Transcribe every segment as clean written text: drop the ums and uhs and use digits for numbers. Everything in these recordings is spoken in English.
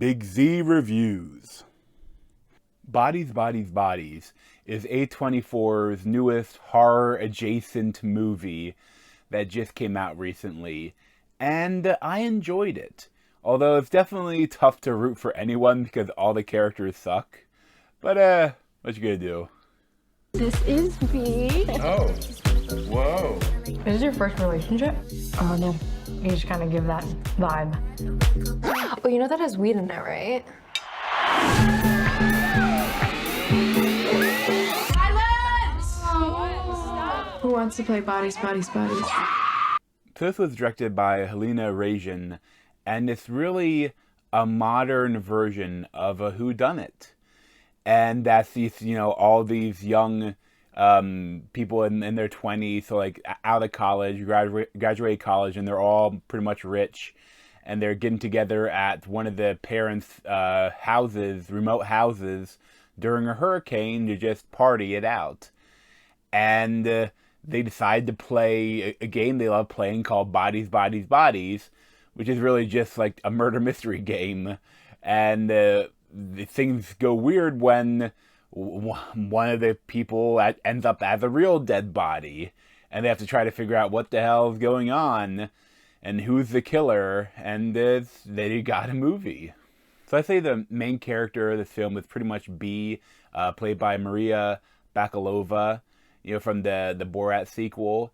Big Z Reviews. Bodies, Bodies, Bodies is A24's newest horror adjacent movie that just came out recently, and I enjoyed it. Although it's definitely tough to root for anyone because all the characters suck. But, what you gonna do? This is me. Oh. Whoa. Is this your first relationship? Oh, no. You just kind of give that vibe. Oh, you know that has weed in it, right? Who wants to play Bodies, Bodies, Bodies? So this was directed by Helena Rajan, and it's really a modern version of a Whodunnit. And that's these, all these young people in their 20s, so like out of college, graduated college, and they're all pretty much rich, and they're getting together at one of the parents' houses, remote houses, during a hurricane to just party it out. And they decide to play a game they love playing called Bodies, Bodies, Bodies, which is really just like a murder mystery game. And things go weird when one of the people ends up as a real dead body, and they have to try to figure out what the hell is going on and who's the killer, and they got a movie. So I say the main character of this film is pretty much B, played by Maria Bakalova, from the Borat sequel.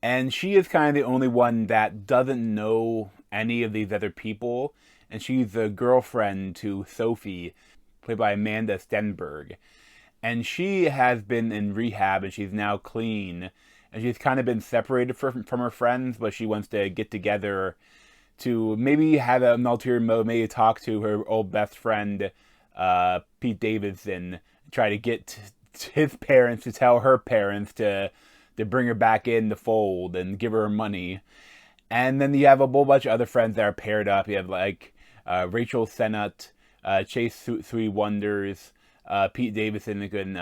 And she is kind of the only one that doesn't know any of these other people, and she's the girlfriend to Sophie, played by Amanda Stenberg. And she has been in rehab, and she's now clean. And she's kind of been separated from her friends, but she wants to get together to maybe have an ulterior motive, maybe talk to her old best friend, Pete Davidson, try to get his parents to tell her parents to bring her back in the fold and give her money. And then you have a whole bunch of other friends that are paired up. You have like Rachel Sennott, Chase Three Wonders, Pete Davidson, and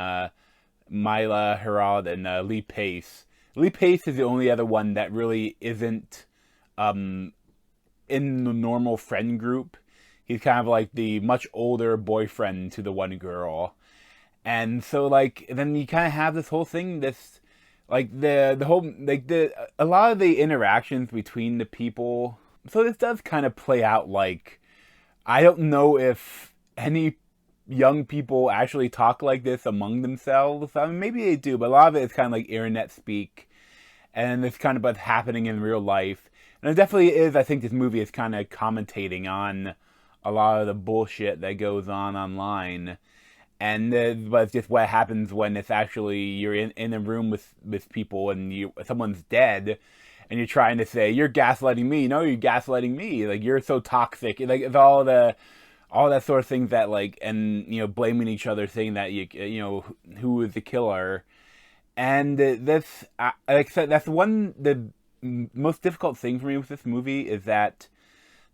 Myha'la, and Lee Pace. Lee Pace is the only other one that really isn't in the normal friend group. He's kind of like the much older boyfriend to the one girl. And so, like, then you kind of have this whole thing, like, a lot of the interactions between the people. So this does kind of play out like, I don't know if any young people actually talk like this among themselves. I mean, maybe they do, but a lot of it is kind of like internet speak. And it's kind of what's happening in real life. And it definitely is, I think this movie is kind of commentating on a lot of the bullshit that goes on online. And but it's just what happens when it's actually you're in a room with people and someone's dead, and you're trying to say you're gaslighting me. No, you're gaslighting me. Like, you're so toxic. Like, it's all that sort of things that, like, and blaming each other, saying that who is the killer. And that's like I said, that's the most difficult thing for me with this movie is that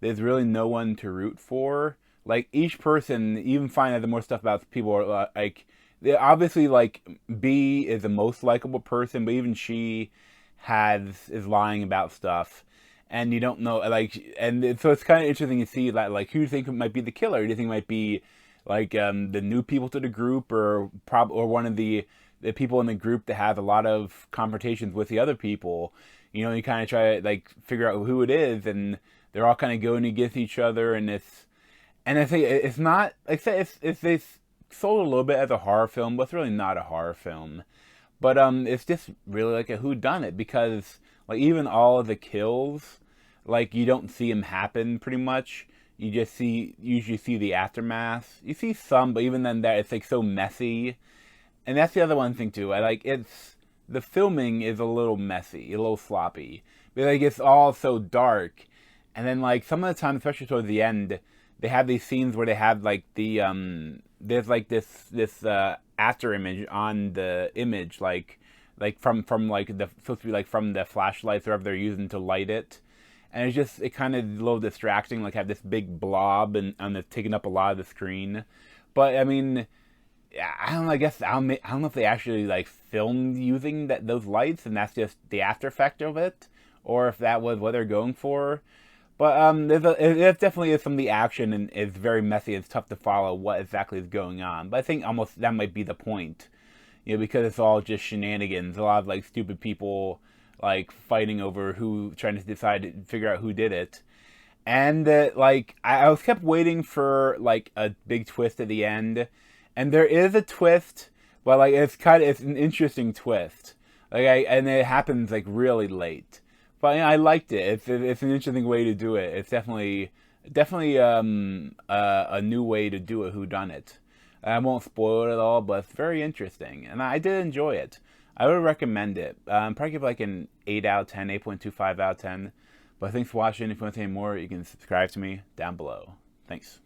there's really no one to root for. Like, each person, even finding the more stuff about people, are like, obviously, like, B is the most likable person, but even she is lying about stuff, and you don't know, like, and so it's kind of interesting to see that, like, who do you think might be the killer? Do you think it might be, like, the new people to the group, or one of the people in the group that have a lot of confrontations with the other people? You kind of try to, like, figure out who it is, and they're all kind of going against each other, and I think it's not, like I said, it's sold a little bit as a horror film, but it's really not a horror film. But it's just really like a whodunit, because, like, even all of the kills, like, you don't see them happen pretty much. You just usually see the aftermath. You see some, but even then, it's like so messy. And that's the other one thing too. The filming is a little messy, a little sloppy. But, like, it's all so dark. And then, like, some of the time, especially towards the end, they have these scenes where they have, like, there's, like, this after image on the image, like from like, supposed to be, like, from the flashlights or whatever they're using to light it. And it kind of a little distracting, like, have this big blob and it's taking up a lot of the screen. But, I mean, I don't know, I don't know if they actually, like, filmed using those lights and that's just the after effect of it, or if that was what they're going for. But it definitely is some of the action, and it's very messy. It's tough to follow what exactly is going on. But I think almost that might be the point, because it's all just shenanigans. A lot of like stupid people like fighting over who, trying to decide to figure out who did it. And like I was kept waiting for like a big twist at the end, and there is a twist, but like it's an interesting twist. And it happens like really late. But I liked it. It's an interesting way to do it. It's definitely a new way to do a whodunit. I won't spoil it at all, but it's very interesting, and I did enjoy it. I would recommend it. Probably give it like an 8 out of 10, 8.25 out of 10. But thanks for watching. If you want to see more, you can subscribe to me down below. Thanks.